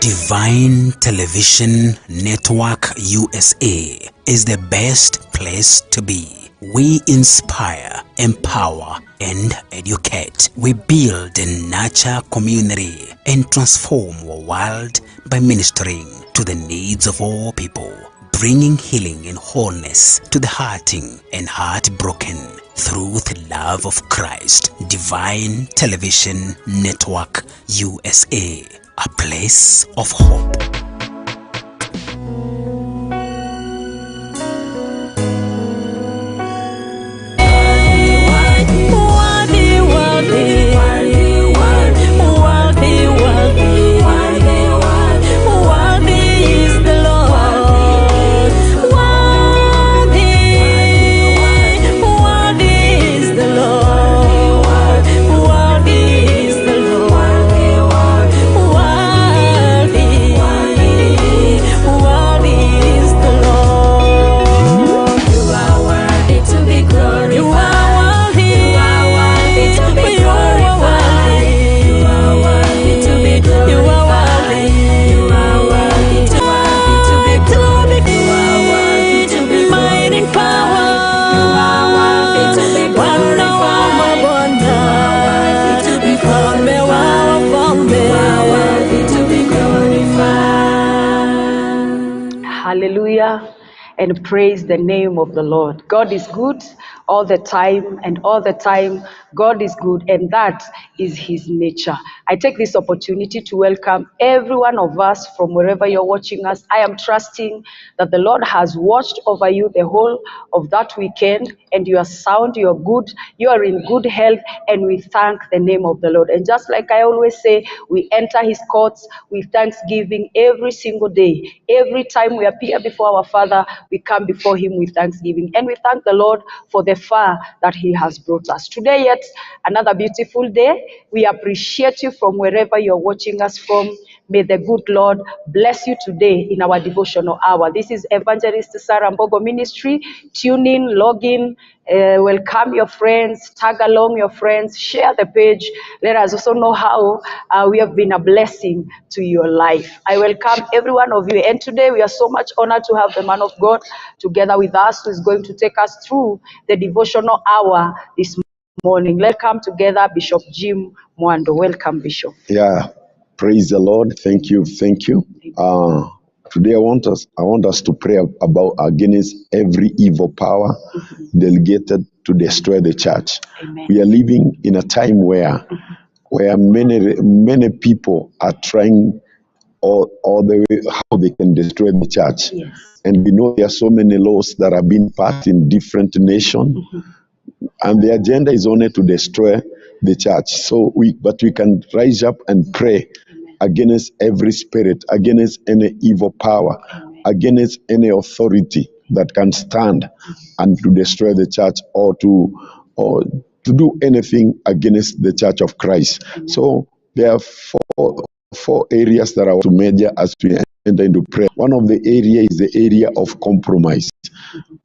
Divine Television Network USA is the best place to be. We inspire, empower, and educate. We build and nurture community and transform our world by ministering to the needs of all people, bringing healing and wholeness to the hurting and heartbroken through the love of Christ. Divine Television Network USA, a place of hope. Hallelujah, and praise the name of the Lord. God is good all the time, and all the time God is good, and that is his nature. I take this opportunity to welcome every one of us from wherever you're watching us. I am trusting that the Lord has watched over you the whole of that weekend, and you are sound, you are good, you are in good health, and we thank the name of the Lord. And just like I always say, we enter his courts with thanksgiving every single day. Every time we appear before our Father, we come before him with thanksgiving, and we thank the Lord for the far that he has brought us. Today, yet another beautiful day. We appreciate you from wherever you're watching us from. May the good Lord bless you today in our devotional hour. This is Evangelist Sarah Mbogo Ministry. Tune in, log in, welcome your friends, tag along your friends, share the page. Let us also know how we have been a blessing to your life. I welcome every one of you, and today we are so much honored to have the man of God together with us, who is going to take us through the devotional hour this morning. Let's come together, Bishop Jim Mwando. Welcome, Bishop. Yeah, praise the Lord. Thank you. Today I want us to pray about against every evil power delegated to destroy the church. Amen. We are living in a time where many people are trying all the way how they can destroy the church. Yes. And we know there are so many laws that have been passed in different nations. And the agenda is only to destroy the church. But we can rise up and pray against every spirit, against any evil power, against any authority that can stand and to destroy the church or to do anything against the church of Christ. So there are four areas that I want to measure as we enter into prayer. One of the areas is the area of compromise.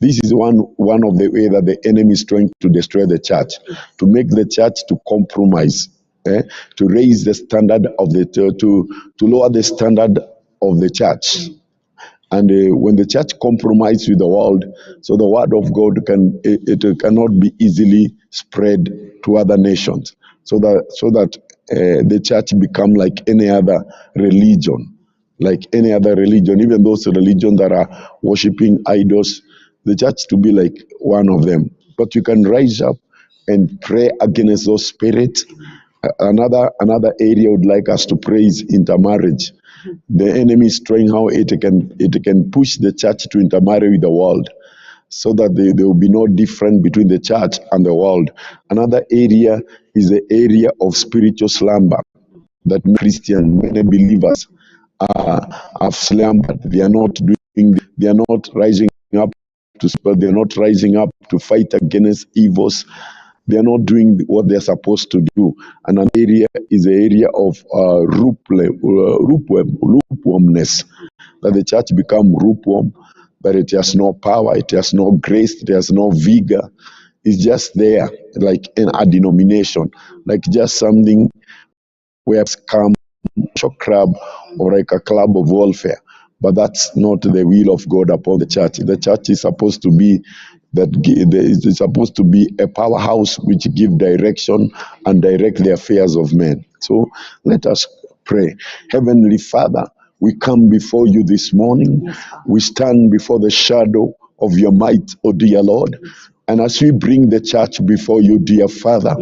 This is one of the ways that the enemy is trying to destroy the church, to make the church to compromise, to raise the standard of to lower the standard of the church. And when the church compromises with the world, so the word of God cannot be easily spread to other nations, so that the church become like any other religion. Like any other religion, even those religions that are worshiping idols, the church to be like one of them. But you can rise up and pray against those spirits. Another area I would like us to pray is intermarriage. The enemy is trying how it can push the church to intermarry with the world, so that there will be no difference between the church and the world. Another area is the area of spiritual slumber, that many believers have slumbered. They are not rising up to spell. They are not rising up to fight against evils. They are not doing what they are supposed to do. And an area is the area of lukewarmness, that the church become lukewarm, that it has no power, it has no grace, it has no vigor. It's just there, like in a denomination, like just something where it's come social club or like a club of welfare. But that's not the will of God upon the church. The church is supposed to be it's supposed to be a powerhouse which give direction and direct the affairs of men. So let us pray. Heavenly Father, we come before you this morning. We stand before the shadow of your might, O dear Lord. And as we bring the church before you, dear Father,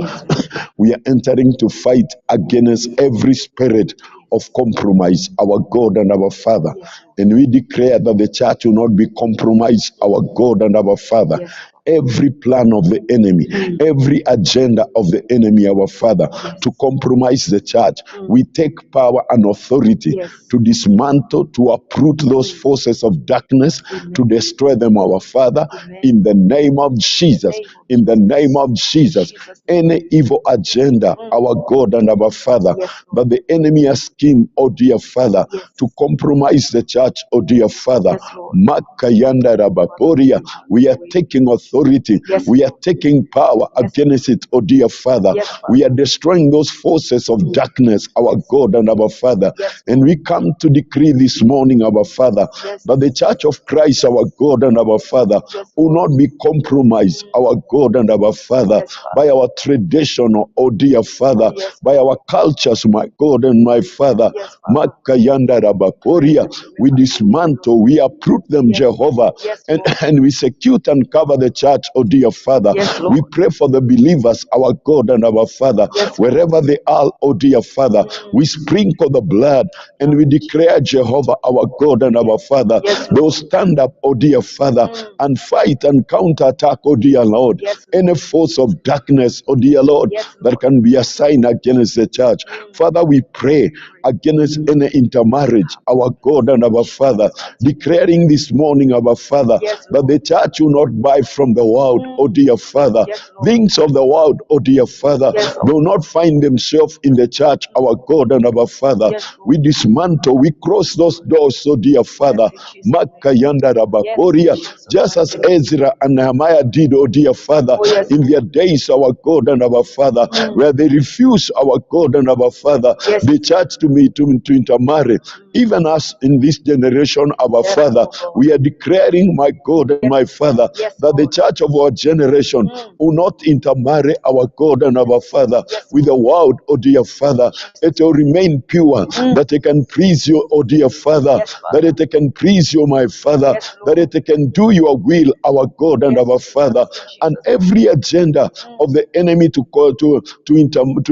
we are entering to fight against every spirit of compromise, our God and our Father. And we declare that the church will not be compromised, our God and our Father. Every plan of the enemy, every agenda of the enemy, our Father, to compromise the church, we take power and authority to dismantle, to uproot those forces of darkness, to destroy them, our Father, in the name of Jesus. In the name of Jesus, any evil agenda, our God and our Father, that the enemy has schemed, oh dear Father, to compromise the church, oh dear Father, Makayanda Rabaporia, we are taking authority, we are taking power against it, oh dear Father. We are destroying those forces of darkness, our God and our Father. And we come to decree this morning, our Father, that the church of Christ, our God and our Father, will not be compromised, our God and our Father, by our tradition, oh dear Father, by our cultures, my God and my Father. Makayanda Rabaporia, we dismantle, we uproot them, Jehovah, and we secute and cover the church, oh dear Father. We pray for the believers, our God and our Father, wherever they are, oh dear Father. We sprinkle the blood and we declare, Jehovah, our God and our Father, they will stand up, oh dear Father, and fight and counterattack, oh dear Lord, any force of darkness, oh dear Lord, that can be assigned against the church. Father, we pray against any intermarriage, our God and our Father, declaring this morning, our Father, that the church will not buy from the world, oh dear Father. Things of the world, oh dear Father, will not find themselves in the church, our God and our Father. We dismantle, we cross those doors, oh dear Father. Makayanda Rabaporia, just as Ezra and Nehemiah did, oh dear Father, in their days, our God and our Father, where they refused, our God and our Father, the church to intermarry. Even us in this generation, our Father, we are declaring, my God and my Father, that the church of our generation will not intermarry, our God and our Father, with the world, oh dear Father. It will remain pure, that it can please you, oh dear Father, that it can please you, my Father, that it can do your will, our God and our Father. And every agenda of the enemy to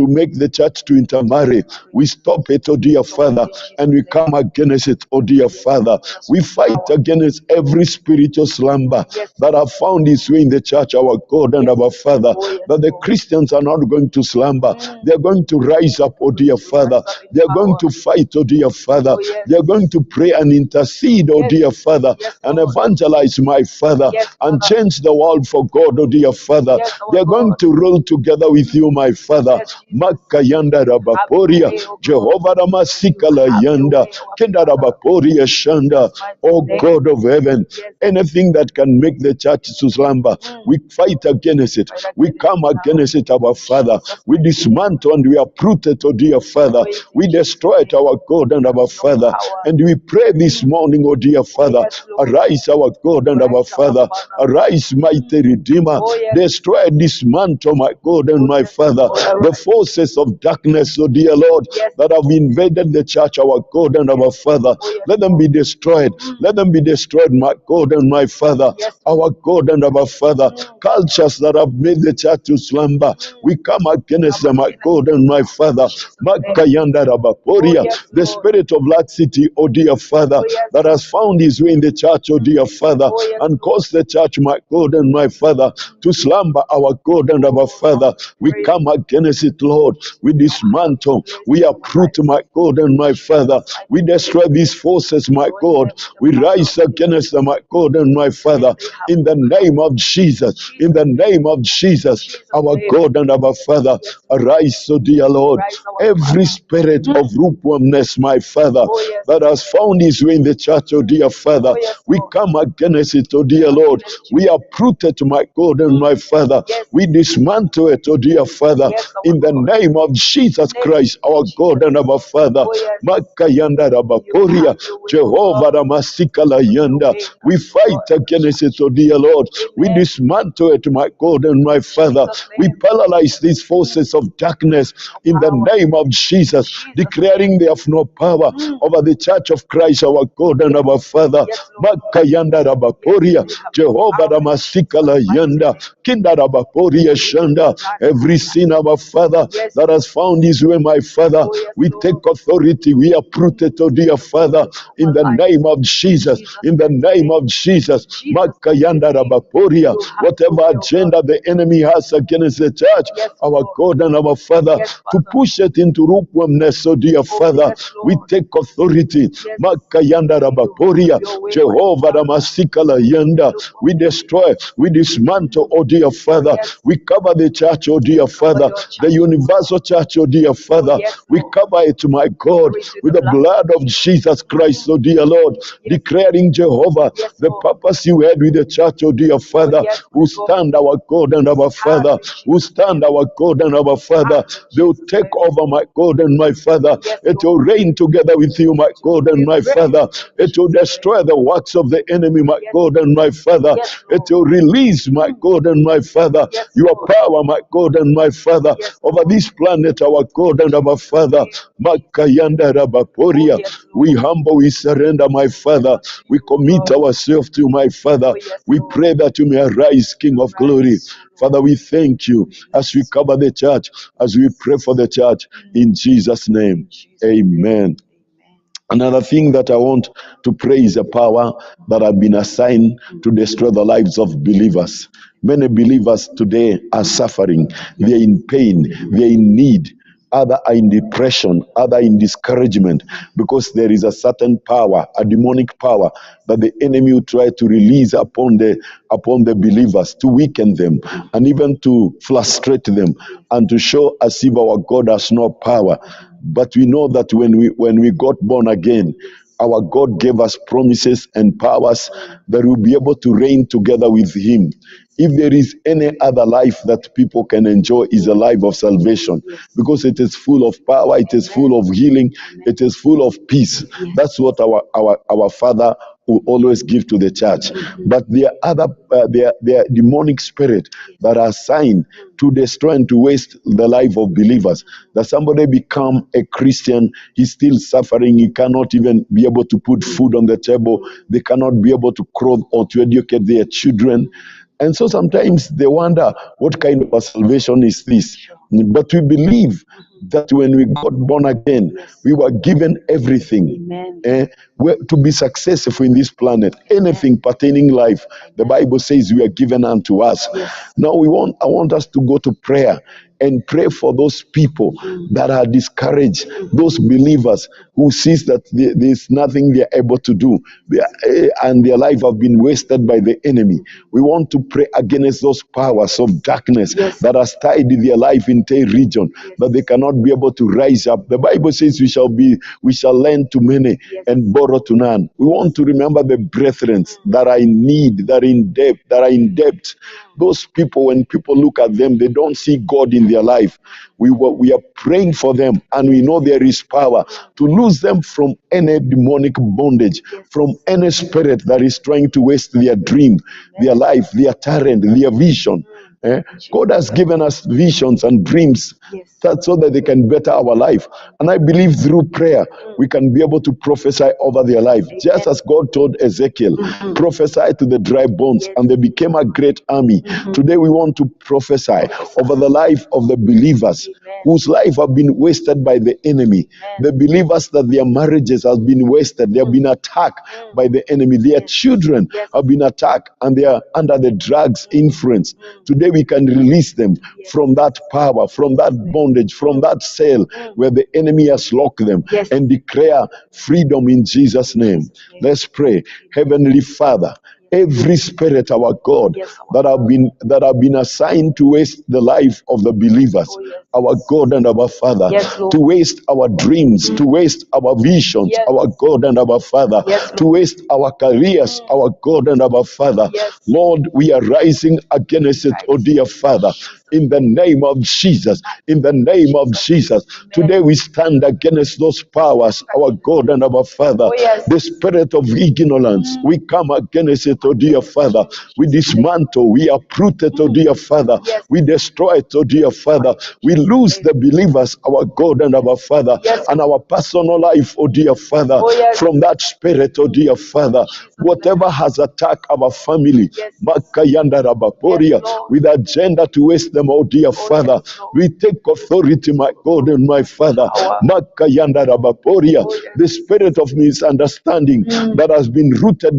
make the church to intermarry, we stop it, oh dear Father, and we come against it, oh dear Father. We fight against every spiritual slumber that have found its way in the church, our God and our Father, that the Christians are not going to slumber. They are going to rise up, oh dear Father. They are going to fight, oh dear Father. They are going to pray and intercede, oh dear Father, and evangelize, my Father, and change the world for God, oh dear Father. They are going to roll together with you, my Father. Makayanda Rabaporia, Jehovah Ramasikala Yanda, Kenda Rabaporia Shanda, oh God of heaven, anything that can make the church to slumber, we fight against it. We come against it, our Father. We dismantle and we uproot it, oh dear Father. We destroy it, our God and our Father. And we pray this morning, oh dear Father, arise, our God and our Father. Arise, mighty Redeemer. Destroy, dismantle, my God and my Father, the forces of darkness, oh dear Lord, that have invaded the church, our God and our Father. Let them be destroyed. Let them be destroyed, my God and my Father, our God and our Father. Cultures that have made the church to slumber, we come against them, my God and my Father. Makayanda Rabaporia, the spirit of laxity, oh dear Father, that has found his way in the church, oh dear Father, and caused the church, my God and my Father, to slumber, our God and our Father. We come against it, Lord. We dismantle, we uproot, my God and my Father. We destroy these forces, my God. We rise against them, my God and my Father, in the name of Jesus, in the name of Jesus, our God and our Father, arise, so dear Lord. Every spirit of lukewarmness, my Father, that has found his way in the church, oh dear Father, we come against it, oh dear Lord. We uproot it, my God and my Father. We dismantle it, oh dear Father, in the name of Jesus Christ, our God and our Father. Makayanda Rabakoria, Jehovah Ramasikala Yanda. We fight against it, oh dear Lord. We dismantle it, my God and my Father. We paralyze these forces of darkness in the name of Jesus, declaring they have no power over the church of Christ, our God and our Father. Makayanda Rabakoria, Jehovah Ramasikala Yanda, Kinda Rabakoria Shanda. Every sin, our Father, that has found his way, my Father, we take authority. We uproot it, oh dear Father, in the name of Jesus. In the name of Jesus. Makayanda Rabakoria. Whatever agenda the enemy has against the church, our God and our Father, to push it into lukewarmness, oh dear Father, we take authority. Makayanda Rabakoria, Jehovah Ramasikala Yanda. We destroy, we dismantle, oh dear Father. We cover the church, oh dear Father, the universal church, oh dear Father. We cover it, my God, with the blood of Jesus Christ, oh dear Lord, declaring, Jehovah, the purpose you had with the church, oh dear Father, who stand our God and our Father, who stand our God and our Father. They will take over, my God and my Father. It will reign together with you, my God and my Father. It will destroy the works of the enemy, my God and my Father. It will release, my God and my Father, your power, my God and my Father, over this planet, our God and our Father. Makayanda Rabaporia. We humble, we surrender, my Father. We commit ourselves to you, my Father. We pray that you may arise, King of glory. Father, we thank you as we cover the church, as we pray for the church, in Jesus' name. Amen. Another thing that I want to pray is a power that have been assigned to destroy the lives of believers. Many believers today are suffering. They are in pain. They are in need. Other are in depression. Other in discouragement, because there is a certain power, a demonic power, that the enemy will try to release upon the believers to weaken them and even to frustrate them and to show as if our God has no power. But we know that when we got born again, our God gave us promises and powers that we'll be able to reign together with Him. If there is any other life that people can enjoy, is a life of salvation, because it is full of power, it is full of healing, it is full of peace. That's what our Father will always give to the church. But there are other there are demonic spirits that are assigned to destroy and to waste the life of believers. That somebody become a Christian, he's still suffering, he cannot even be able to put food on the table, they cannot be able to clothe or to educate their children. And so sometimes they wonder, what kind of a salvation is this? But we believe that when we got born again, we were given everything to be successful in this planet. Anything pertaining life, the Bible says we are given unto us. Now I want us to go to prayer and pray for those people that are discouraged, those believers who sees that there's nothing they're able to do, and their life have been wasted by the enemy. We want to pray against those powers of darkness that are tied in their life in a region, that they cannot be able to rise up. The Bible says we shall lend to many and borrow to none. We want to remember the brethren that are in need, that are in debt. Those people, when people look at them, they don't see God in their life. We are praying for them, and we know there is power to lose them from any demonic bondage, from any spirit that is trying to waste their dream, their life, their talent, their vision. God has given us visions and dreams so that they can better our life. And I believe through prayer, we can be able to prophesy over their life. Just as God told Ezekiel, prophesy to the dry bones, and they became a great army. Today we want to prophesy over the life of the believers whose life have been wasted by the enemy. The believers that their marriages have been wasted. They have been attacked by the enemy. Their children have been attacked and they are under the drugs influence. Today we can release them from that power, from that bondage, from that cell where the enemy has locked them, and declare freedom in Jesus' name. Let's pray. Heavenly Father, every spirit, our God, Yes, our that have been assigned to waste the life of the believers, our God and our Father, Yes, Lord. to waste our dreams, to waste our visions, Yes. our God and our Father, Yes, Lord. to waste our careers, our God and our Father. Yes. Lord, we are rising against it, oh dear Father, in the name of Jesus, in the name of Jesus. Today we stand against those powers, our God and our Father. Oh, yes. The spirit of ignorance, we come against it, oh dear Father. We dismantle, we uproot it, oh dear Father. Yes. We destroy it, oh dear Father. We lose the believers, our God and our Father, Yes. and our personal life, oh dear Father, Oh, yes. from that spirit, oh dear Father. Whatever has attacked our family, Yes. Makayanda Rabaporia, Yes, Lord. with agenda to waste them, oh dear Father. yes, Lord. We take authority, my God and my Father. Power. Makayanda Rabaporia, Oh, yes. the spirit of misunderstanding that has been rooted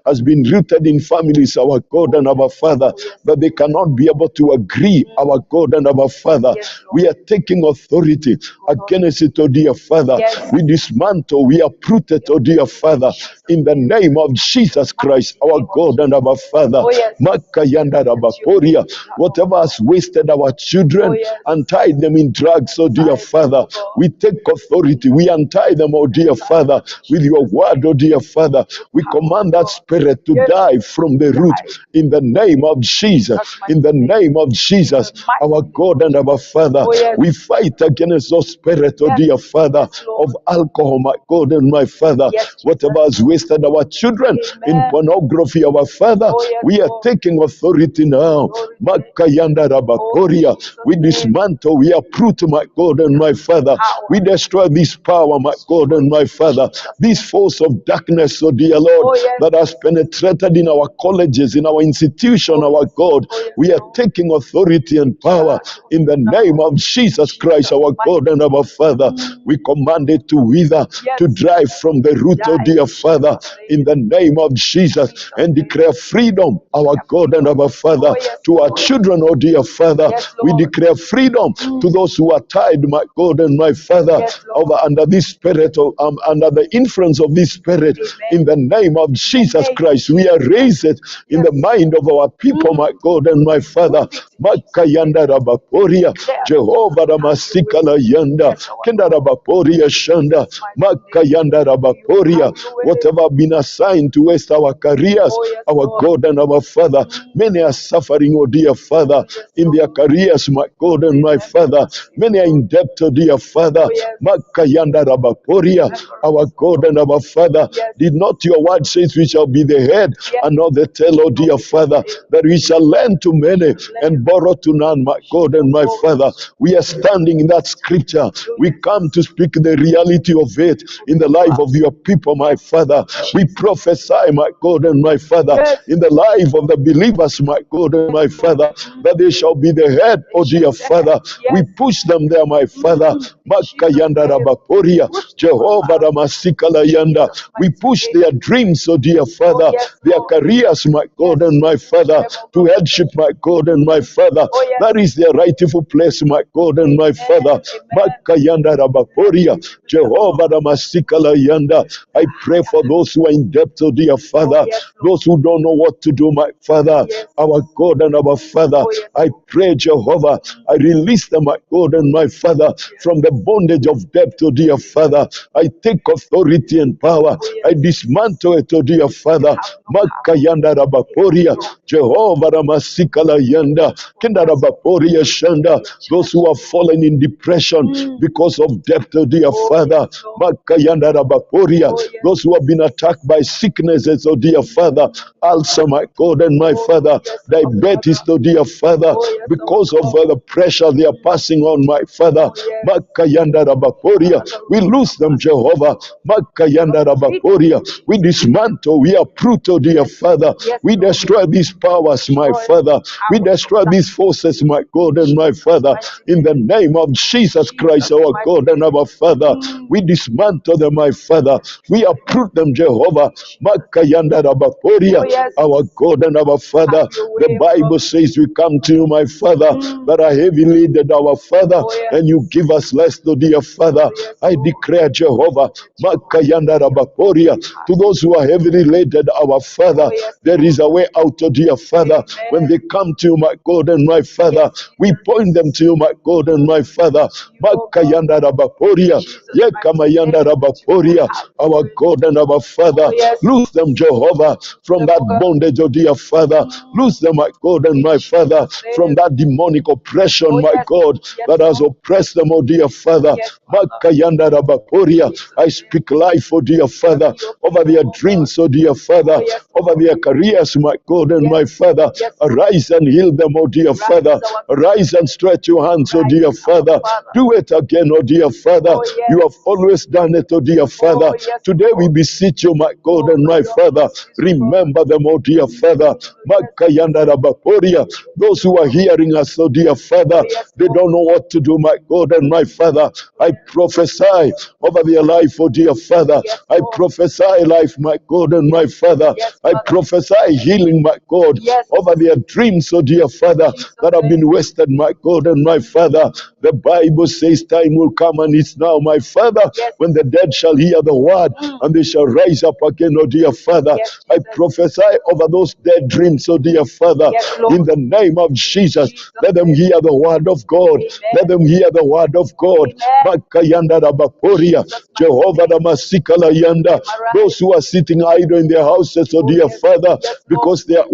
has been rooted in families, our God and our Father, that they cannot be able to agree, our God and our Father. Yes, Lord. We are taking authority against it, oh dear Father. Yes. We dismantle, we uproot it, oh dear Father, in the name of Jesus Christ, our God and our Father. Oh, yes. Makayanda Rabaporia, whatever has wasted our children, Oh, yes. untie them in drugs, oh dear Father. We take authority, we untie them, oh dear Father, with your word, oh dear Father. We command that spirit to die from the root in the name of Jesus, in the name of Jesus, our God and our Father. Oh, yes. We fight against those spirits, oh dear Father, Lord. of alcohol, my God and my Father. Yes, Jesus. Whatever has wasted our children in Amen. pornography, our Father, Oh, yes, we are Lord. taking authority now. Glory. Makayanda Rabaporia. Oh, Jesus' We name. dismantle, we uproot, my God and my Father. Power. We destroy this power, my God and my Father. This force of darkness, oh dear Lord, Oh, yes. that has penetrated in our colleges, in our institution, Oh, our yes. God. Oh, yes, We are Lord. taking authority and power in the name of Jesus Christ, our God and our Father. We command it to wither, Yes. to drive from the root, oh Die. dear Father, in the name of Jesus, and declare freedom, our God and our Father, Oh, yes, to our Lord. children, oh dear Father. Yes, We Lord. declare freedom to those who are tied, my God and my Father, Yes, Lord. under this spirit, of, under the influence of this spirit, Amen. in the name of Jesus name of Christ. We are raised in the mind of our people, my God and my Father. Makayanda Rabaporia, Jehovah Ramasikala Yanda, Yes, our Kenda God. Rabaporia Shanda, Makayanda Rabaporia, whatever been assigned to waste our careers, Oh, yes, our Lord. God and our Father. Many are suffering, oh dear Father, yes, in their careers, my God and my Father. Many are in debt, oh dear Father. Oh, yes. Makayanda Rabaporia, our God and our Father. Yes. Did not your word says we shall be the head Yes. and not the tail, oh dear Father, that we shall lend to many and borrow to none, my God and my Father. We are standing in that scripture. We come to speak the reality of it in the life of your people, my Father. We prophesy, my God and my Father, in the life of the believers, my God and my Father, that they shall be the head, oh dear Father. We push them there, my Father. Makayanda Rabaporia, Jehovah Ramasikala Yanda. We push their dreams, oh dear Father, their careers, my God and my Father, to headship, my God and my Father. That is their rightful place, my God and my Father. Makayanda Rabaporia, Jehovah Ramasikala Yanda. I pray for those who are in debt, oh dear Father, those who don't know what to do, my Father, our God and our Father. I pray, Jehovah, I release them, my God and my Father, from the bondage of debt, oh dear Father. I take authority and power. I dismantle it, oh dear Father. Makayanda Rabaporia, Jehovah Ramasikala Yanda, Kenda Rabaporia Shanda, those who have fallen in depression because of debt, oh dear Father. Makayanda Rabaporia, those who have been attacked by sicknesses, oh dear Father, ulcer, my God and my Father, diabetes, oh dear Father, because of the pressure they are passing on, my Father. Makayanda Rabaporia, we lose them, Jehovah. Makayanda Rabaporia, we dismantle, we uproot, oh dear Father. We destroy these powers, my Father. We destroy these forces, my God and my Father. In the name of Jesus Christ, our God and our Father, we dismantle them, my Father. We uproot them, Jehovah. Makayanda Rabaporia, our God and our Father. The Bible says we come to you, my Father, that are heavy laden, our Father, and you give us less, to dear Father. I declare, Jehovah, Makayanda Rabaporia, to those who are heavily laden, our Father, there is a way out, to dear Father. When they come to you, my God and my Father, we point them to you, my God and my Father. Makayanda Rabaporia, Yekamayanda Rabaporia, our God and our Father. Loose them, Jehovah, from that bondage, oh dear Father. Loose them, my God and my Father, from that demonic oppression, my God, that has oppressed them, oh dear Father. Makayanda Rabaporia, I speak life, oh dear Father, over their dreams, oh dear Father, over their careers, my God and my Father. Arise and heal them, oh dear Father. Arise and stretch your hands, oh dear Father. Do it again, oh dear Father. You have always done it, oh dear Father. Today we beseech you, my God and my Father. Remember them, oh dear Father. Makayanda Rabaporia. Those who are hearing us, oh dear Father, they don't know what to do, my God and my Father. I prophesy over their life, oh dear Father. I prophesy life, my God and my Father. I prophesy healing, my God, over their dreams, oh dear Father, that have been wasted, my God and my Father. The Bible says time will come, and it's now, my Father, when the dead shall hear the word and they shall rise up again, oh dear Father. I prophesy over those dead dreams, oh dear Father, in the name of Jesus. Let them hear the word of God. Let them hear the word of God. Makayanda Rabaporia, Jehovah Damasikala Yanda. Those who are sitting idle in their houses, oh dear Father, because their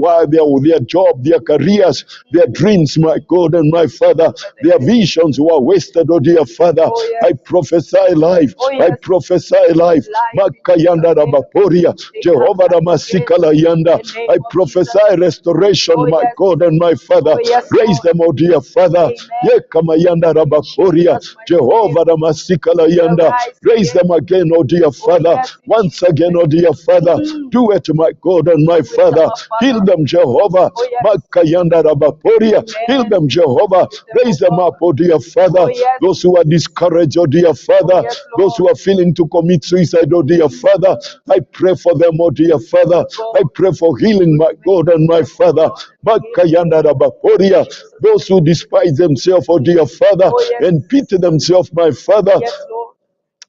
job, their careers, their dreams, my God and my Father, their visions were wasted, oh dear Father. I prophesy life. I prophesy life. Makayanda Rabaporia, Jehovah Damasikala Yanda. I prophesy restoration, my God and my Father. Raise them, oh dear Father. Yekamayanda Rabaporia, Jehovah Damasikala Yanda. Raise them again, oh dear Father. Once again, oh dear Father. Do it, my God and my Father. Heal them, Jehovah. Makayanda Rabaporia. Heal them, Jehovah. Raise them up, oh dear Father. Those who are discouraged, oh dear Father. Those who are feeling to commit suicide, oh dear Father. I pray for them, oh dear Father. I pray for healing, my God and my Father. Makayanda Rabaporia. Those who despise themselves, oh dear Father, and pity themselves, my Father,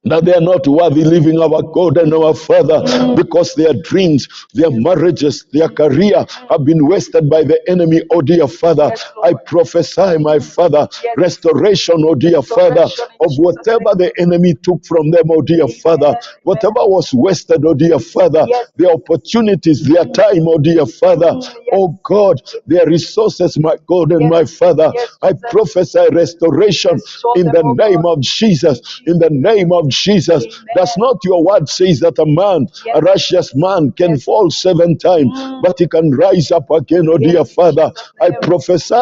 that they are not worthy living, our God and our Father, because their dreams, their marriages, their career have been wasted by the enemy, oh dear Father. I prophesy, my Father, restoration, oh dear Father, of whatever the enemy took from them, oh dear Father, whatever was wasted, oh dear Father, their opportunities, their time, oh dear Father, oh God, their resources, my God and my Father. I prophesy restoration in the name of Jesus, in the name of Jesus. Does not your word says that a man, a righteous man, can fall 7 times, but he can rise up again, oh dear Father. I prophesy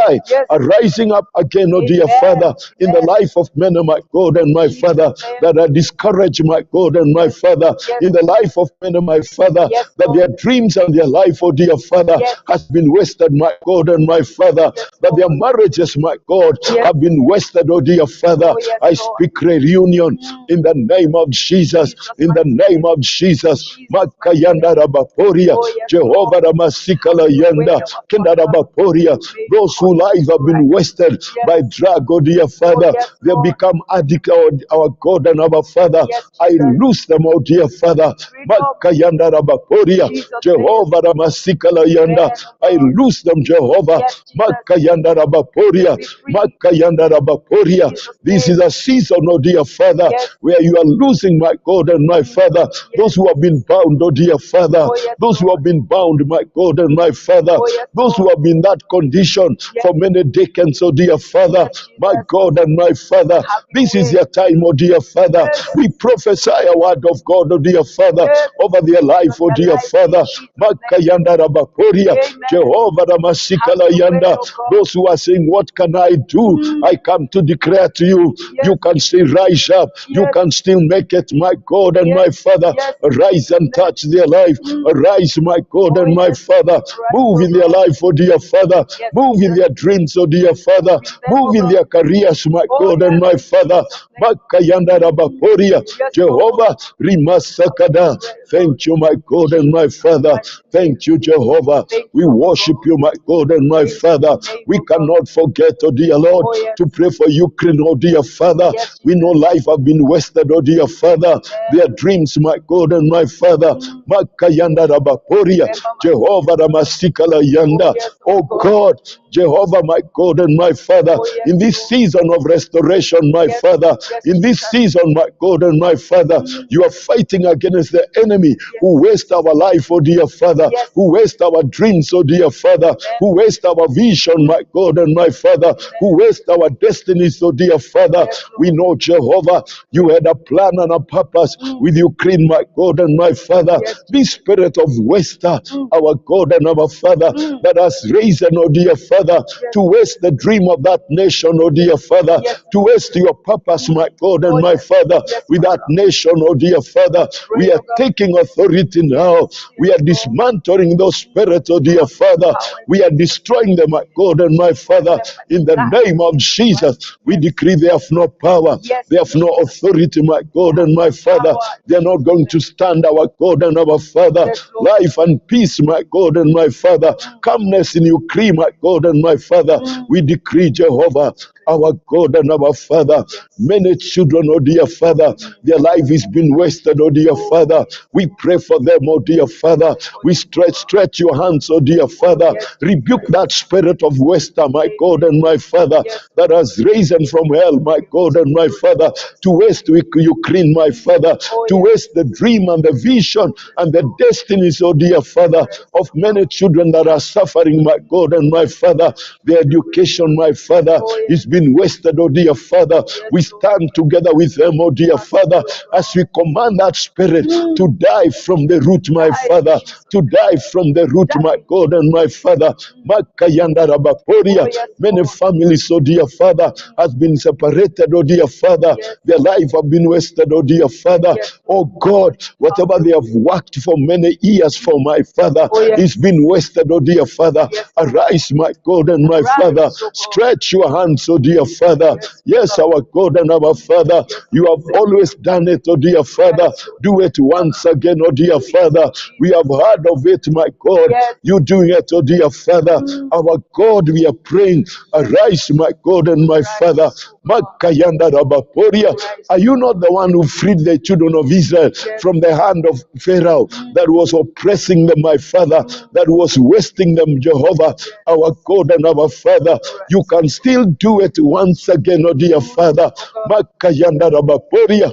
a rising up again, oh dear Father, in the life of men, oh my God and my Father, that are discouraged, my God and my Father, in the life of men, oh my Father, that their dreams and their life, oh dear Father, has been wasted, my God and my Father, that their marriages, my God, have been wasted, oh dear Father. I speak reunion in the name of Jesus, in the name of Jesus. Makayanda Rabaporia, Jehovah Ramasikala Yanda, Kenda Rabaporia. Those whose lives have been wasted by drug, oh dear Father, they become addicted, our God and our Father. I loose them, oh dear Father. Makayanda Rabaporia, Jehovah Ramasikala Yanda. I loose them, Jehovah. Makayanda Rabaporia, Makayanda Rabaporia. This is a season, oh dear Father, where you are losing, my God and my Father, those who have been bound, oh dear Father, those who have been bound, my God and my Father, those who have been in that condition for many decades, oh dear Father, my God and my Father. This is your time, oh dear Father. We prophesy a word of God, oh dear Father, over their life, oh dear Father. Makayanda Rabaporia, Jehovah Ramasikala Yanda. Those who are saying, what can I do? I come to declare to you, you can say rise up, you can still make it, my God and my Father. Arise and touch their life. Arise, my God and my Father. Move in their life, oh dear Father. Move in their dreams, oh dear Father. Move in their careers, my God and my Father. Makayanda Rabaporia. Jehovah, Rimasakada. Thank you, my God and my Father. Thank you, Jehovah. We worship you, my God and my Father. We cannot forget, oh dear Lord, to pray for Ukraine, oh dear Father. We know life have been wasted, oh dear Father. Their dreams, my God and my Father. Makayanda Rabaporia. Jehovah Ramasikala Yanda. Oh God, Jehovah, my God and my Father, in this season of restoration, my Father, in this season, my God and my Father, you are fighting against the enemy who waste our life, oh dear Father, who waste our dreams, oh dear Father, who waste our vision, my God and my Father, who waste our destinies, oh dear Father. We know, Jehovah, you had a plan and a purpose with Ukraine, my God and my Father. This spirit of waster, our God and our Father, that has risen, oh dear Father, to waste the dream of that nation, oh dear Father, to waste your purpose, my God and my Father, with that nation, oh dear Father. We are taking authority now. We are dismantling those spirits, oh dear Father. We are destroying them, my God and my Father. In the name of Jesus, we decree they have no power. They have no authority, my God and my Father. They are not going to stand, our God and our Father. Life and peace, my God and my Father. Calmness in Ukraine, my God and my Father. We decree, Jehovah, our God and our Father. Many children, oh dear Father, their life is being wasted, oh dear Father. We pray for them, oh dear Father. We stretch your hands, oh dear Father. Rebuke that spirit of waster, my God and my Father, that has risen from hell, my God and my Father, to waste Ukraine, my Father, to waste the dream and the vision and the destinies, oh dear Father, of many children that are suffering, my God and my Father. Their education, my Father, is being wasted, oh dear Father. We stand together with them, oh dear Father, as we command that spirit to die from the root, my Father, to die from the root, my God and my Father. Makayanda Rabaporia. Many families, oh dear Father, has been separated, oh dear Father. Their life have been wasted, oh dear Father. Oh God, whatever they have worked for many years for, my Father, is been wasted, oh dear Father. Arise, my God and my Father. Stretch your hands, oh dear Father. Yes, our God and our Father, you have always done it, oh dear Father. Do it once again, oh dear Father. We have heard of it, my God. You doing it, oh dear Father. Our God, we are praying. Arise, my God and my Father. Makayanda Rabaporia. Are you not the one who freed the children of Israel from the hand of Pharaoh that was oppressing them, my Father, that was wasting them, Jehovah, our God and our Father? You can still do it once again, oh dear Father. Makayanda Rabaporia.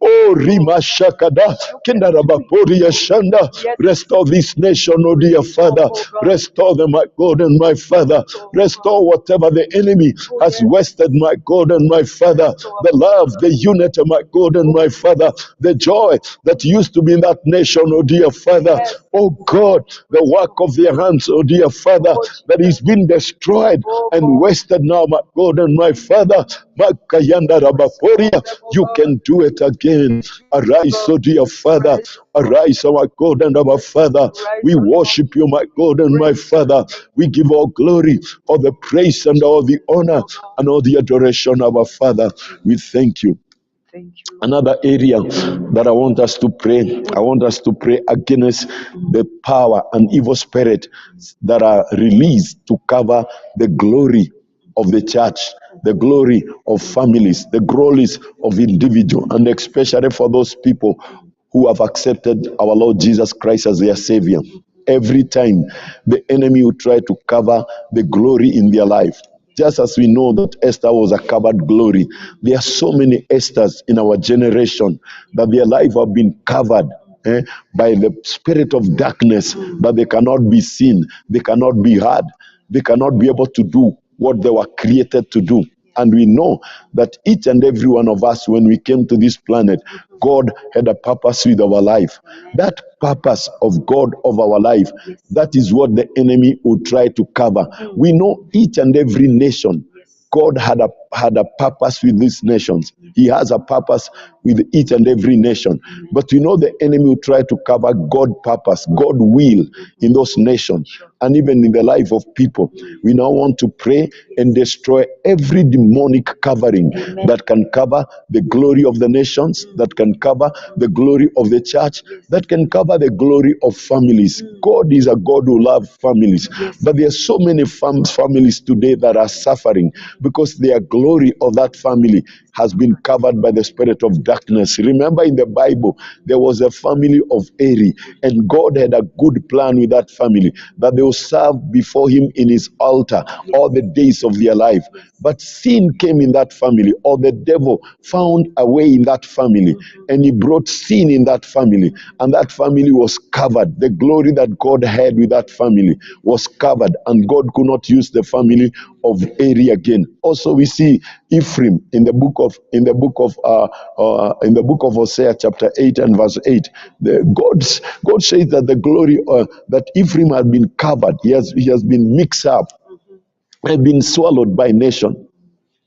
Oh, Rima Shakada, Kenda Rabaporia Shanda. Restore this nation, oh dear Father. Restore them, my God and my Father. Restore whatever the enemy has wasted, my God and my Father. The love, the unity, my God and my Father. The joy that used to be in that nation, oh dear Father. Oh God, the work of their hands, oh dear Father, that is being destroyed and wasted now, my God and my Father. Makayanda Rabaporia. You can do it again. Arise, oh dear Father. Arise, our God and our Father. We worship you, my God and my Father. We give all glory, all the praise and all the honor and all the adoration, our Father. We thank you. Another area that I want us to pray, I want us to pray against the power and evil spirit that are released to cover the glory of the church, the glory of families, the glories of individuals, and especially for those people who have accepted our Lord Jesus Christ as their Savior. Every time the enemy will try to cover the glory in their life. Just as we know that Esther was a covered glory, there are so many Esthers in our generation that their life have been covered by the spirit of darkness, that they cannot be seen, they cannot be heard, they cannot be able to do what they were created to do. And we know that each and every one of us, when we came to this planet, God had a purpose with our life. That purpose of God of our life, that is what the enemy will try to cover. We know each and every nation, God had a had a purpose with these nations. He has a purpose with each and every nation. But you know, the enemy will try to cover God purpose, God will in those nations, and even in the life of people. We now want to pray and destroy every demonic covering that can cover the glory of the nations, that can cover the glory of the church, that can cover the glory of families. God is a God who loves families. But there are so many families today that are suffering because their glory of that family has been covered by the spirit of darkness. Remember, in the Bible, there was a family of Eri, and God had a good plan with that family, that they will serve before him in his altar all the days of their life. But sin came in that family, or the devil found a way in that family, and he brought sin in that family, and that family was covered. The glory that God had with that family was covered, and God could not use the family of Eri again. Also, we see Ephraim in the book of Hosea chapter 8 and verse 8. God says that the glory that Ephraim has been covered. He has been mixed up, had been swallowed by nation.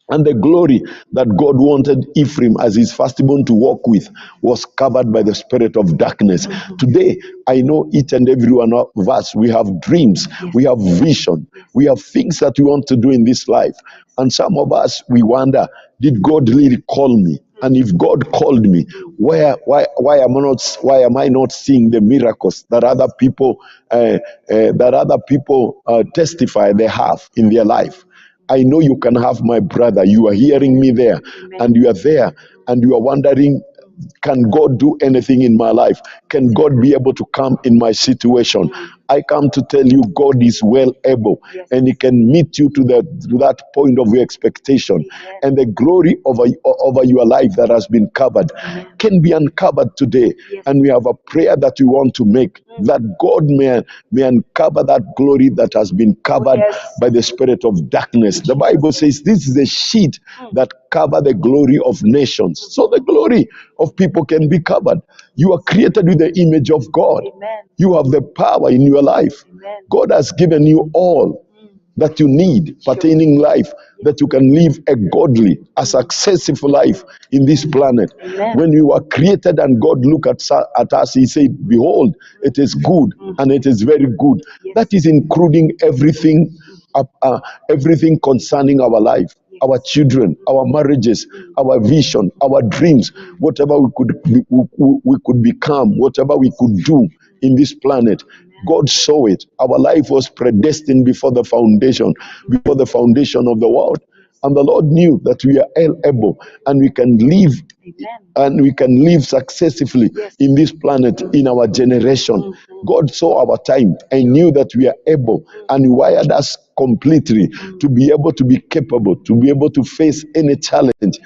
And the glory that God wanted Ephraim as his firstborn to walk with was covered by the spirit of darkness. Today, I know each and every one of us, we have dreams, we have vision, we have things that we want to do in this life. And some of us, we wonder, did God really call me? And if God called me, why am I not seeing the miracles that other people testify they have in their life? I know you can have, my brother. You are hearing me there, and you are there, and you are wondering, can God do anything in my life? Can God be able to come in my situation? I come to tell you, God is well able, and he can meet you to that point of your expectation. And the glory over your life that has been covered can be uncovered today. And we have a prayer that we want to make, that God may uncover that glory that has been covered by the spirit of darkness. The Bible says this is a sheet that cover the glory of nations. So the glory of people can be covered. You are created with the image of God. You have the power in your life. God has given you all that you need pertaining life, that you can live a godly, a successful life in this planet. When you were created and God looked at us, he said, behold, it is good and it is very good. That is including everything concerning our life, our children, our marriages, our vision, our dreams, whatever we could become, whatever we could do in this planet. God saw it. Our life was predestined before the foundation of the world. And the Lord knew that we are able and we can live successfully in this planet, in our generation. God saw our time and knew that we are able, and wired us completely to be able to be capable, to be able to face any challenge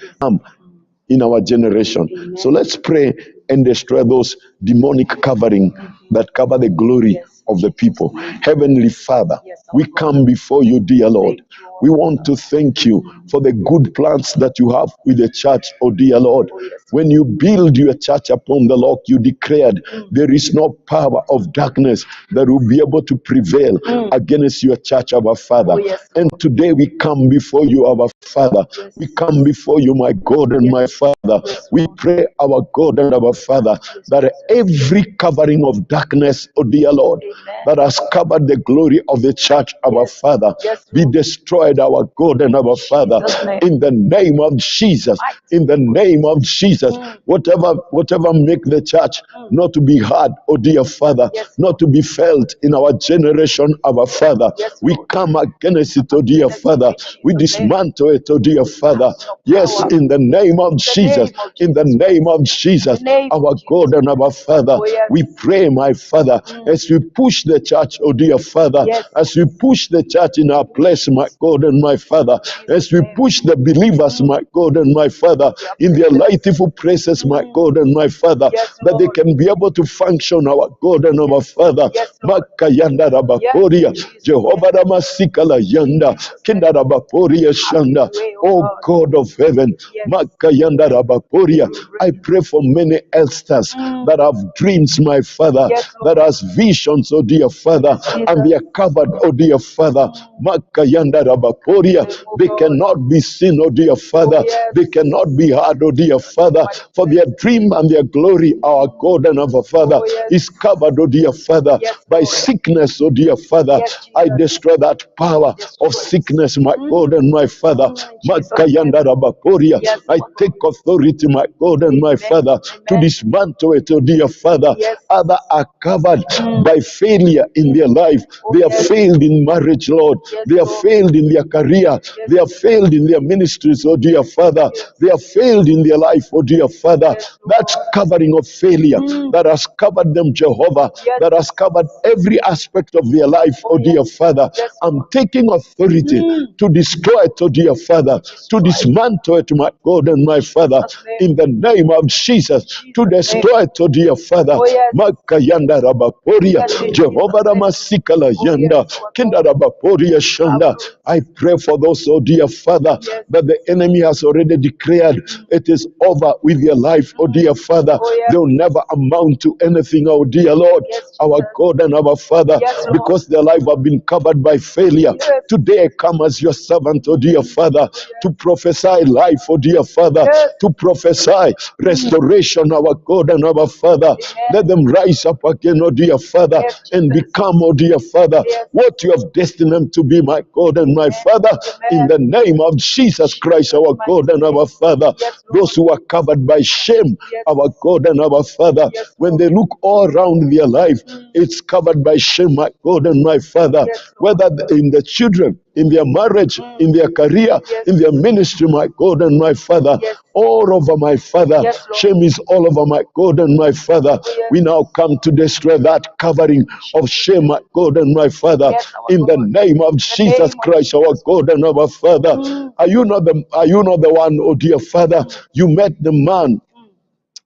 in our generation. So let's pray and destroy those demonic covering that cover the glory of the people. Heavenly Father, we come before you, dear Lord. We want to thank you for the good plans that you have with the church, oh dear Lord. When you build your church upon the rock, you declared there is no power of darkness that will be able to prevail against your church, our Father. And today we come before you, our Father. We come before you, my God and my Father. We pray, our God and our Father, that every covering of darkness, oh dear Lord, that has covered the glory of the church, our Father, be destroyed, our God and our Father, in the name of Jesus. In the name of Jesus, whatever make the church not to be heard, oh dear Father, not to be felt in our generation, our Father, we come against it, oh dear Father. We dismantle it, oh dear Father. Yes, in the name of Jesus, in the name of Jesus, our God and our Father, we pray, my Father, as we push the church, oh dear Father, as we push the church in our place, my God and my Father, as we push the believers, my God and my Father, in their rightful places, my God and my Father, that they can be able to function, our God and our Father. Makayanda rabakoria, Jehovah ramasikala yanda, kinda rabakoria shanda. Oh God of heaven, Makayanda rabakoria, I pray for many Elsthers that have dreams, my Father, that has visions, oh dear Father, and they are covered, oh dear Father. Makayanda rabakoria. Rabaporia. They cannot be seen, oh dear Father. They cannot be heard, oh dear Father. For their dream and their glory, our God and our Father, is covered, oh dear Father, by sickness, oh dear Father. I destroy that power of sickness, my God and my Father. Makayanda Rabaporia. I take authority, my God and my Father, to dismantle it, oh dear Father. Others are covered by failure in their life. They have failed in marriage, Lord. They have failed in their career. They have failed in their ministries, oh dear Father. They have failed in their life, oh dear Father. That's covering of failure that has covered them, Jehovah, that has covered every aspect of their life, oh dear Father. I'm taking authority to destroy it, oh dear Father, to dismantle it, my God and my Father, in the name of Jesus, to destroy it, oh dear Father. Makayanda Rabaporia, Jehovah Ramasikala Yanda, Kinda Rabaporia Shanda. I pray for those, oh dear Father, that the enemy has already declared it is over with your life, oh dear Father. They'll never amount to anything, oh dear Lord, our God and our Father, because their life have been covered by failure. Today I come as your servant, oh dear Father, to prophesy life, oh dear Father, to prophesy restoration, our God and our Father. Let them rise up again, oh dear Father, and become, oh dear Father, what you have destined them to be, my God and my Father, in the name of Jesus Christ, our God and our Father. Those who are covered by shame, our God and our Father, when they look all around their life, it's covered by shame, my God and my Father, whether in the children, in their marriage, in their career, in their ministry, my God and my Father, all over my Father. Shame is all over my God and my Father. We now come to destroy that covering of shame, my God and my Father, in the name of Jesus Christ, our God and our Father. Are you not the one, oh dear Father? You met the man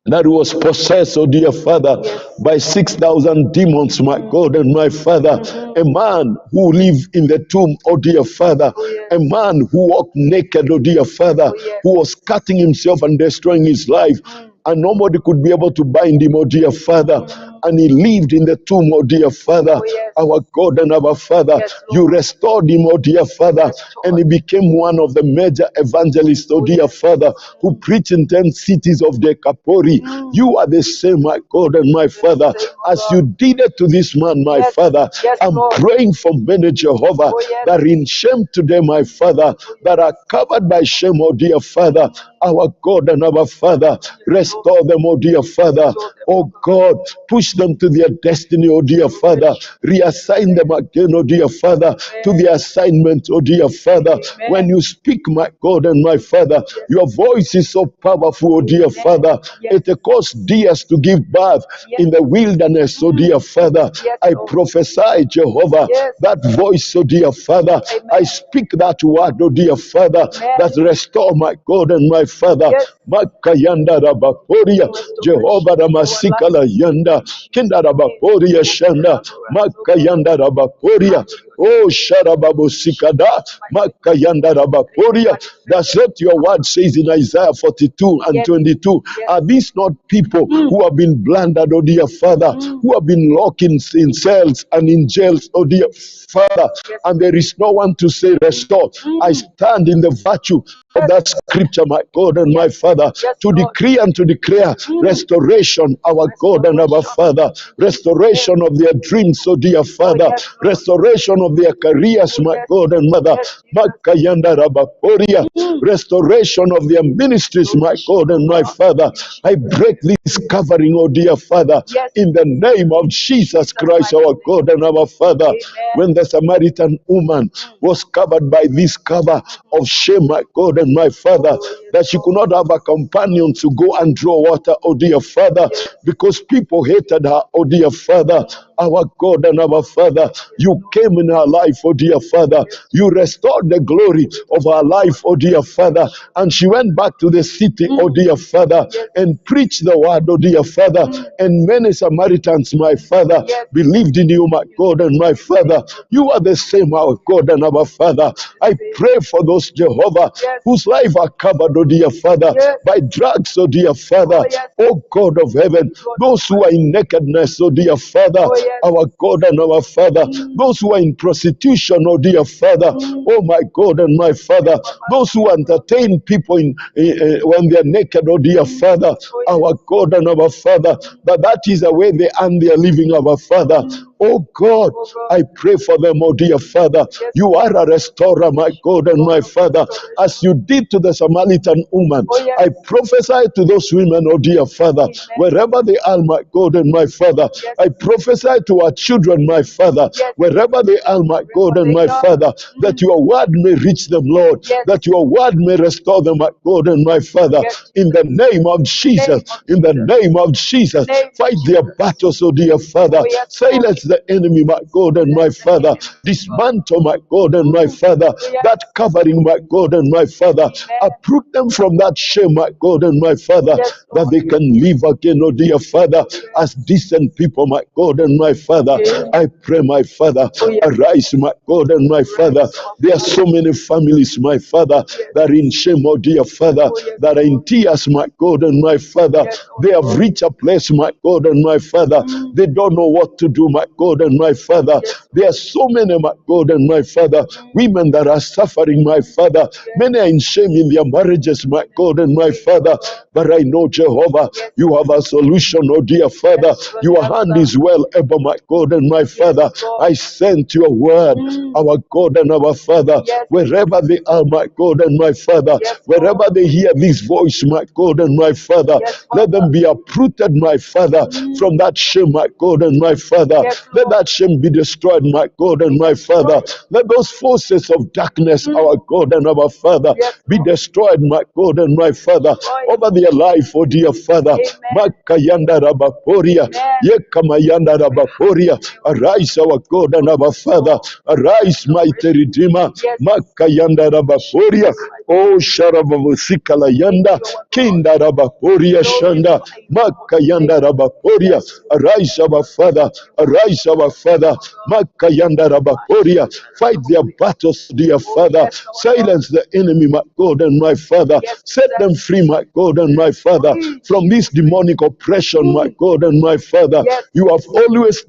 that was possessed, oh dear Father, by 6,000 demons, my God and my Father. A man who lived in the tomb, oh dear Father. A man who walked naked, oh dear Father, who was cutting himself and destroying his life. And nobody could be able to bind him, oh dear Father. And he lived in the tomb, oh dear Father, our God and our Father. You restored him, oh dear Father, and he became one of the major evangelists, oh dear Father, who preached in 10 cities of Decapoli. You are the same, my God and my Father, as you did it to this man, my Father. I'm praying for many, Jehovah, that are in shame today, my Father, that are covered by shame, oh dear Father, our God and our Father. Restore them, oh dear Father. Oh God, push them to their destiny, oh dear Father. Reassign them again, oh dear Father, to their assignment, oh dear Father. When you speak, my God and my Father, your voice is so powerful, oh dear Father. It caused deers to give birth in the wilderness, oh dear Father. I prophesy, Jehovah, that voice, oh dear Father. I speak that word, oh dear Father, that restore my God and my Father. Makayanda Rabaporia, Jehovah Ramasikala Yanda, Kinda Rabaporia Shanda, Makayanda Rabaporia. Oh, Sharababu Sikada, Makayanda Rabaporia. That's what your word says in Isaiah 42 and 22. Are these not people who have been blundered, oh dear Father, who have been locked in cells and in jails, oh dear Father, and there is no one to say restore? I stand in the virtue of that scripture, my God and my Father, to decree and to declare restoration, our God and our Father, restoration of their dreams, oh dear Father, restoration of their careers, my God and Mother, Makayanda Rabaporia, restoration of their ministries, my God and my Father. I break this covering, oh dear Father, in the name of Jesus Christ, our God and our Father. When the Samaritan woman was covered by this cover of shame, my God and my Father, that she could not have a companion to go and draw water, oh dear Father, because people hated her, oh dear Father, our God and our Father. You came in her life, oh dear Father. You restored the glory of her life, oh dear Father. And she went back to the city, oh dear Father, and preached the word, oh dear Father. And many Samaritans, my Father, believed in you, my God and my Father. You are the same, our God and our Father. I pray for those, Jehovah, whose life are covered, oh dear Father, by drugs, oh dear Father. Oh God of heaven, those who are in nakedness, oh dear Father, our God and our Father. Those who are in prostitution, oh dear Father, oh my God and my Father. Those who entertain people when they are naked, oh dear Father, our God and our Father, that is the way they earn their living, our Father. Oh God, I pray for them, oh dear Father. You are a restorer, my God and my Father. As you did to the Samaritan woman, I prophesy to those women, oh dear Father, wherever they are, my God and my Father. I prophesy to our children, my Father, wherever they are, my God and my Father, that your word may reach them, Lord, that your word may restore them, my God and my Father. In the name of Jesus, in the name of Jesus, fight their battles, oh dear Father. Silence the enemy, my God and my Father. Dismantle, my God and my Father, that covering, my God and my Father. Uproot them from that shame, my God and my Father, that they can live again, oh dear Father, as decent people, my God and my Father. I pray, my Father, arise, my God and my Father. There are so many families, my Father, that are in shame, oh dear Father, that are in tears, my God and my Father. They have reached a place, my God and my Father. They don't know what to do, my God and my Father. There are so many, my God and my Father, women that are suffering, my Father. Many are in shame in their marriages, my God and my Father. But I know, Jehovah, you have a solution, oh dear Father. Your hand is well able, my God and my Father. I sent your word, our God and our Father, wherever they are, my God and my Father, wherever they hear this voice, my God and my Father, let them be uprooted, my Father, from that shame, my God and my Father. Let that shame be destroyed, my God and my Father. Let those forces of darkness, our God and our Father, be destroyed, my God and my Father, over their life, oh dear Father. Makayanda Rabaporia, Yekamayanda Rabaporia. Arise, our God and our Father. Arise, mighty Redeemer. Makayanda Rabaporia. Oh, Sharabavusikala Yanda, Kinda Rabaporia Shanda, Makayanda Rabaporia. Arise, our Father. Arise, our Father. Makayanda Rabaporia. Fight their battles, dear Father. Silence the enemy, my God and my Father. Set them free, my God and my Father, from this demonic oppression, my God and my Father. You have always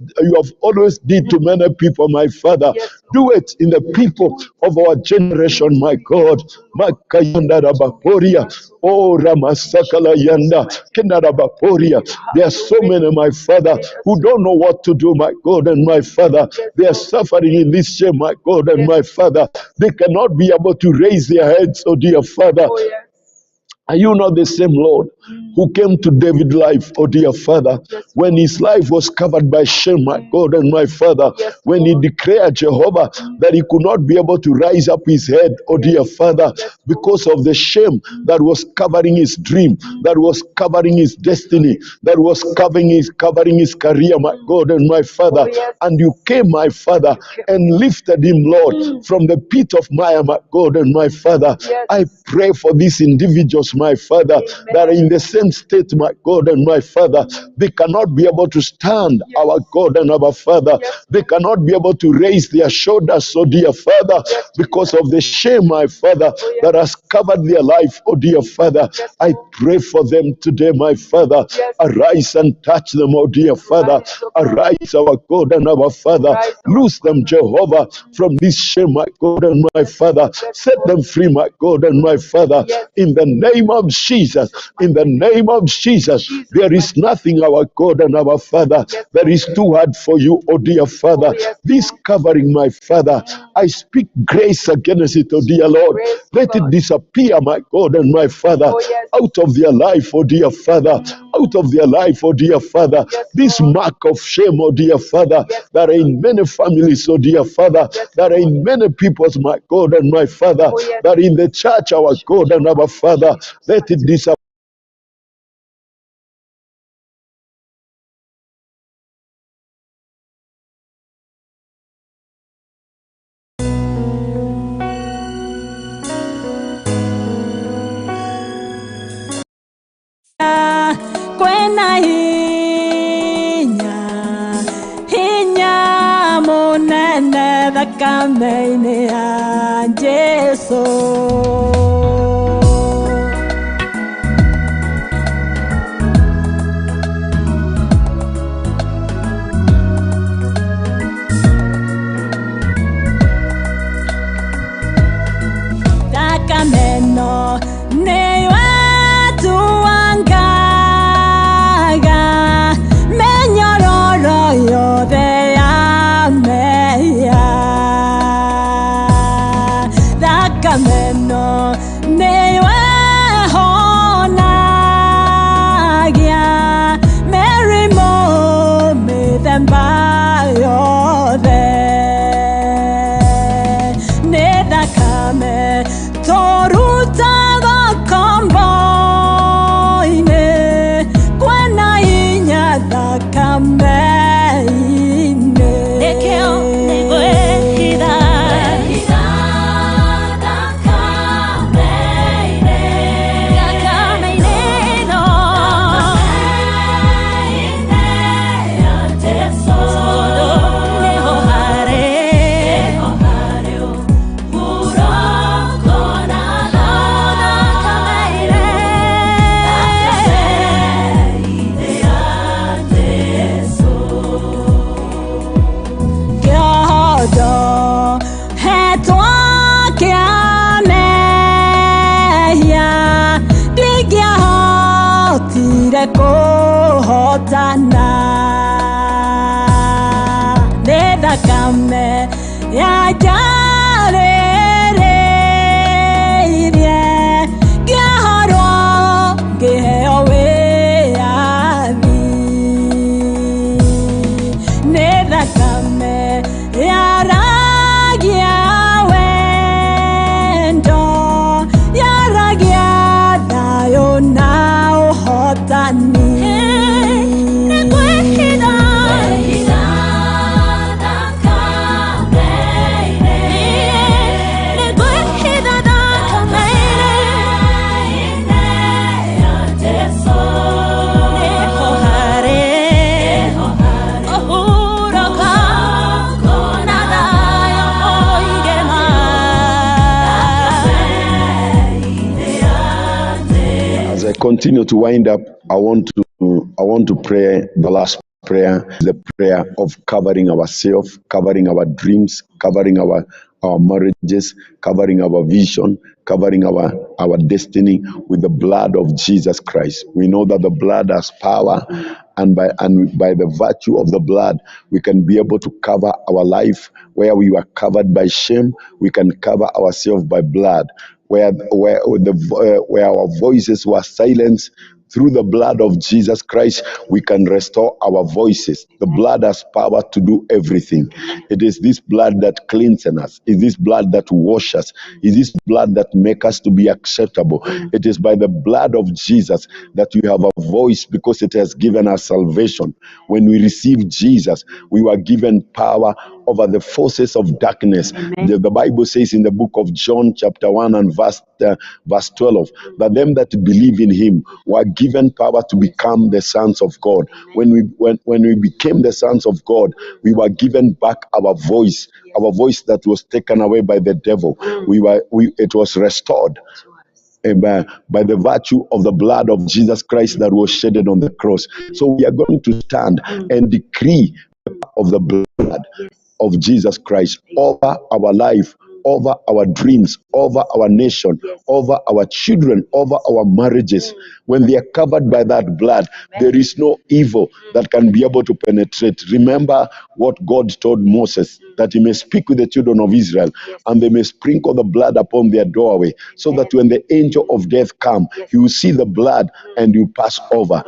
did to many people, my Father. Do it in the people of our generation, my God. Makayanda Rabaporia. Oh, Ramasakala Yanda, Kendarabaporia. There are so many, my Father, who don't know what to do, my God and my Father. They are suffering in this shame, my God and my Father. They cannot be able to raise their heads, oh dear Father. Are you not the same Lord who came to David's life, oh dear Father, when his life was covered by shame, my God and my Father, when he declared, Jehovah, that he could not be able to rise up his head, oh dear Father, because of the shame that was covering his dream, that was covering his destiny, that was covering his career, my God and my Father. And you came, my Father, and lifted him, Lord, from the pit of mire, my God and my Father. I pray for these individuals, my Father, that are in the same state, my God and my Father. They cannot be able to stand, our God and our Father. They cannot be able to raise their shoulders, oh dear Father, because of the shame, my Father, that has covered their life, oh dear Father. I pray for them today, my Father. Arise and touch them, oh dear Father. Arise, our God and our Father. Loose them, Jehovah, from this shame, my God and my Father. Set them free, my God and my Father. In the name of Jesus, in the name of Jesus, there is nothing, our God and our Father, that is too hard for you, oh dear Father. This covering, my Father, I speak grace against it, oh dear Lord. Let it disappear, my God and my Father, out of their life, oh dear Father, out of their life, oh dear Father. This mark of shame, oh dear Father, that are in many families, oh dear Father, that are in many peoples, my God and my Father, that are in the church, our God and our Father. Let it disappear. Kwena hinya munene thakame-inĩ ya Jesũ. kũhotana nĩ thakame ya njarĩrĩirie ngĩahorwo ngĩheo wĩyathi nĩ thakame yaragia wendo yaragia thayũ na ũhotani Continue to wind up. I want to pray the last prayer, the prayer of covering ourselves, covering our dreams, covering our marriages, covering our vision, covering our destiny with the blood of Jesus Christ. We know that the blood has power, and by the virtue of the blood, we can be able to cover our life. Where we were covered by shame, we can cover ourselves by blood. Where our voices were silenced, through the blood of Jesus Christ, we can restore our voices. The blood has power to do everything. It is this blood that cleanses us. It is this blood that washes us. It is this blood that makes us to be acceptable. It is by the blood of Jesus that we have a voice, because it has given us salvation. When we received Jesus, we were given power over the forces of darkness. The Bible says in the book of John chapter 1 and verse 12, that them that believe in him were given power to become the sons of God. When we became the sons of God, we were given back our voice that was taken away by the devil. It was restored by the virtue of the blood of Jesus Christ that was shedded on the cross. So we are going to stand and decree of the blood of Jesus Christ over our life, over our dreams, over our nation, over our children, over our marriages. When they are covered by that blood, there is no evil that can be able to penetrate. Remember what God told Moses, that he may speak with the children of Israel, and they may sprinkle the blood upon their doorway, so that when the angel of death come, he will see the blood and you pass over.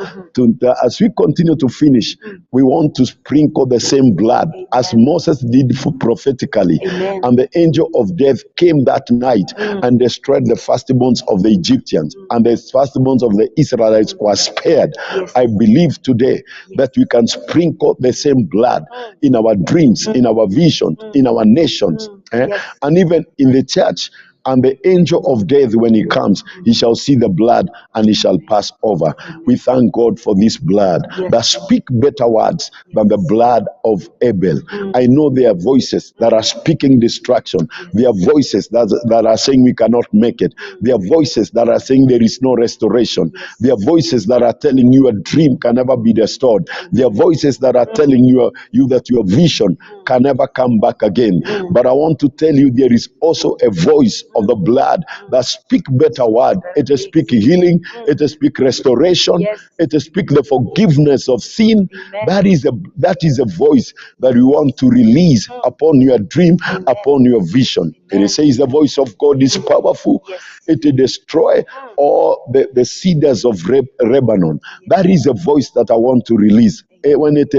As we continue to finish, we want to sprinkle the same blood as Moses did prophetically. And the angel of death came that night and destroyed the firstborns of the Egyptians, and the firstborns of the Israelites were spared. I believe today that we can sprinkle the same blood in our dreams, in our vision, in our nations, and even in the church. And the angel of death, when he comes, he shall see the blood and he shall pass over. We thank God for this blood that speak better words than the blood of Abel. I know there are voices that are speaking destruction. There are voices that are saying we cannot make it. There are voices that are saying there is no restoration. There are voices that are telling you a dream can never be restored. There are voices that are telling you that your vision can never come back again. But I want to tell you, there is also a voice of the blood that speak better word. It is speak healing. It is speak restoration. It is speak the forgiveness of sin. That is a voice that we want to release upon your dream, upon your vision. It says the voice of God is powerful. It will destroy all the cedars of Lebanon. That is a voice that I want to release. When it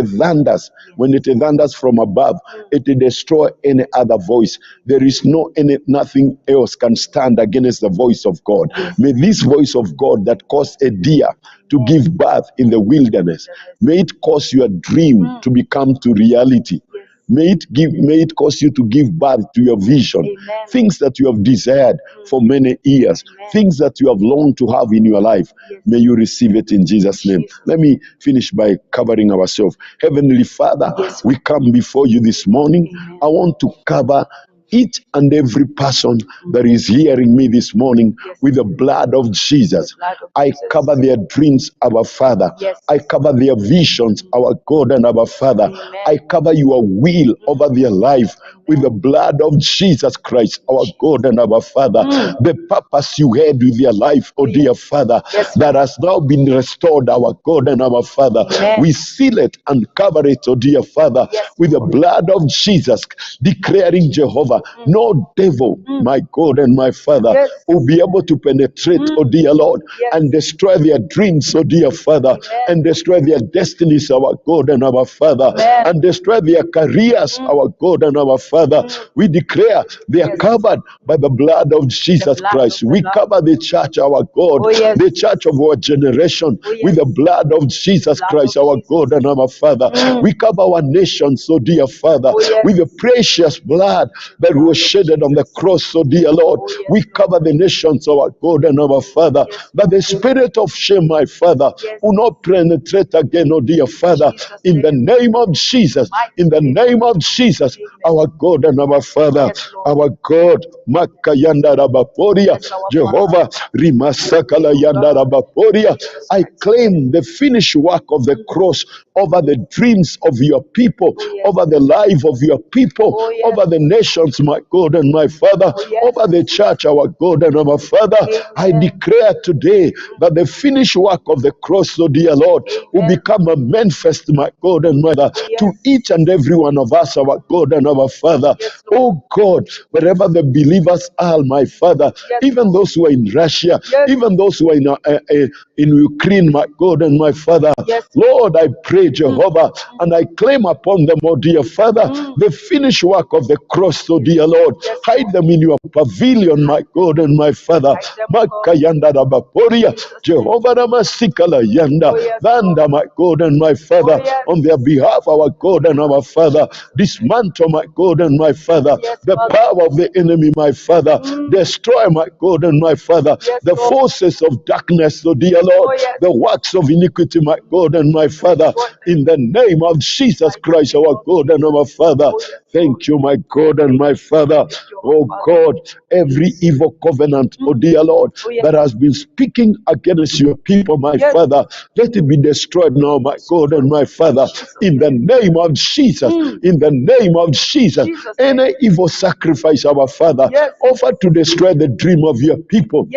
thunders from above, it will destroy any other voice. There is nothing else can stand against the voice of God. May this voice of God that caused a deer to give birth in the wilderness, may it cause your dream to become to reality. May it cause you to give birth to your vision. Things that you have desired for many years, things that you have longed to have in your life, may you receive it in Jesus' name. Let me finish by covering ourselves. Heavenly Father, we come before you this morning. I want to cover each and every person that is hearing me this morning with the blood of Jesus. I cover their dreams, our Father. I cover their visions, our God and our Father. I cover your will over their life with the blood of Jesus Christ, our God and our Father. The purpose you had with your life, oh dear Father, that has now been restored, our God and our Father. We seal it and cover it, oh dear Father, with the blood of Jesus, declaring, Jehovah, no devil, my God and my Father, will be able to penetrate, oh dear Lord, and destroy their dreams, oh dear Father, and destroy their destinies, our God and our Father, and destroy their careers, our God and our Father. We declare they are covered by the blood of Jesus Christ. We cover the church, our God, the church of our generation, with the blood of Jesus Christ, our God and our Father. We cover our nation, so dear Father, with the precious blood that was shedded on the cross, so dear Lord. We cover the nations, our God and our Father, that the spirit of shame, my Father, will not penetrate again, oh dear Father, in the name of Jesus, in the name of Jesus, our God and our Father, our God, Makayanda Rabaporia, Jehovah, Rimasakala Yanda Rabaporia. I claim the finished work of the cross over the dreams of your people, over the life of your people, over the nations, my God and my Father, over the church, our God and our Father. I declare today that the finished work of the cross, oh dear Lord, will become a manifest, my God and my Father, to each and every one of us, our God and our Father. Oh God, wherever the believers are, my Father, even those who are in Russia, even those who are in Ukraine, my God and my Father, Lord, I pray, Jehovah, and I claim upon them, oh dear Father, the finished work of the cross, oh dear Lord. Hide them in your pavilion, my God and my Father. Makayanda Rabaporia, Jehovah Ramasikala Yanda, Vanda, my God and my Father, on their behalf, our God and our Father, dismantle, my God and my Father, the power of the enemy, my Father, destroy, my God and my Father, the forces of darkness, oh dear Lord, the works of iniquity, my God and my Father, in the name of Jesus Christ, our God and our Father. Thank you, my God and my Father. Oh God, every evil covenant, oh dear Lord, that has been speaking against your people, my Father, let it be destroyed now, my God and my Father, in the name of Jesus, in the name of Jesus. Any evil sacrifice, our Father, offered to destroy the dream of your people,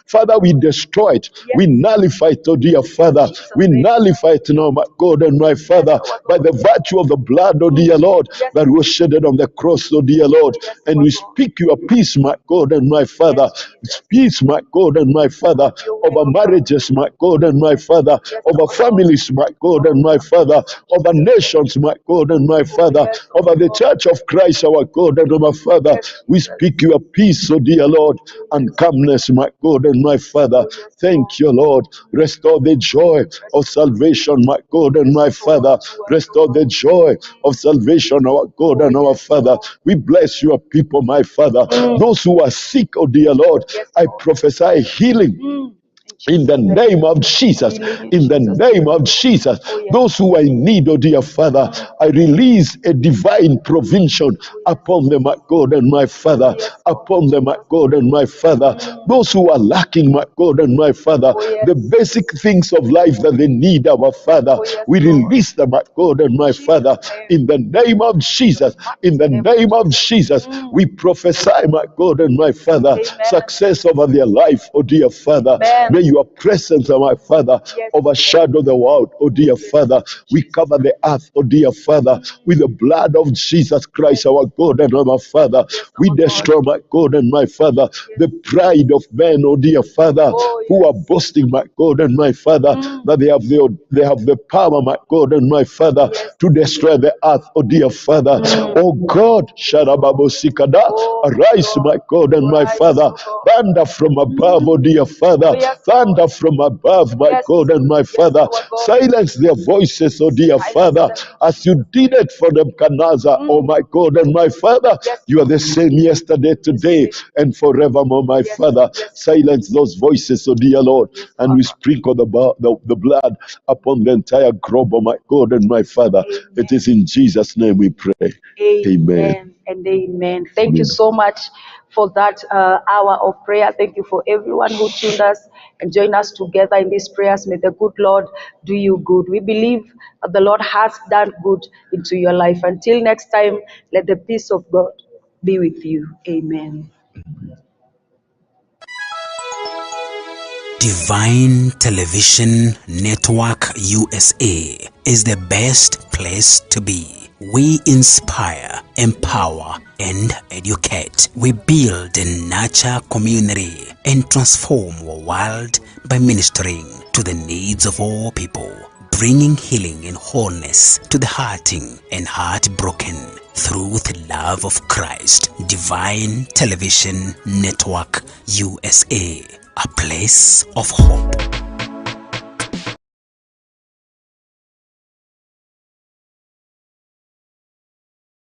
Father, we destroy it, we nullify it, oh dear Father, we nullify it now, my God and my Father, by the virtue of the blood, oh dear Lord, that was shedded on the cross, oh dear Lord. And we speak your peace, my God and my Father, peace, my God and my Father, over marriages, my God and my Father, over families, my God and my Father, over nations, my God and my Father, over the church of Christ, our God and our Father. We speak your peace, oh dear Lord, and calmness, my God and my Father. Thank you, Lord. Restore the joy of salvation, my God and my Father. Restore the joy of salvation, our God and our Father. We bless your people, my Father. Those who are sick, oh dear Lord, I prophesy healing. In the name of Jesus, in the name of Jesus, those who are in need, oh dear Father, I release a divine provision upon them, my God and my Father, upon them, my God and my Father. Those who are lacking, my God and my Father, the basic things of life that they need, our Father, we release them, my God and my Father, in the name of Jesus, in the name of Jesus. We prophesy, my God and my Father, success over their life, oh dear Father. May your presence, my Father, overshadow the world, oh dear Father. We cover the earth, oh dear Father, with the blood of Jesus Christ, our God and our Father. We destroy, my God and my Father, the pride of men, oh dear Father, who are boasting, my God and my Father, that they have the power, my God and my Father, to destroy the earth, oh dear Father. Oh God, Sharababo Sikada, arise, my God and my Father, thunder from above, oh dear Father, thunder from above, my God and my Father. Silence their voices, oh dear Father, as you did it for Nebuchadnezzar, oh my God and my Father. You are the same yesterday, today, and forevermore, my Father. Silence those voices, oh dear Lord, and we sprinkle the blood upon the entire globe, oh my God and my Father. It is in Jesus' name we pray. Amen. and amen. Thank you so much for that hour of prayer. Thank you for everyone who tuned us and joined us together in these prayers. May the good Lord do you good. We believe that the Lord has done good into your life. Until next time, let the peace of God be with you. Amen. Divine Television Network USA is the best place to be. We inspire, empower, and educate. We build and nurture community and transform our world by ministering to the needs of all people, bringing healing and wholeness to the hurting and heartbroken through the love of Christ. Divine Television Network USA, a place of hope.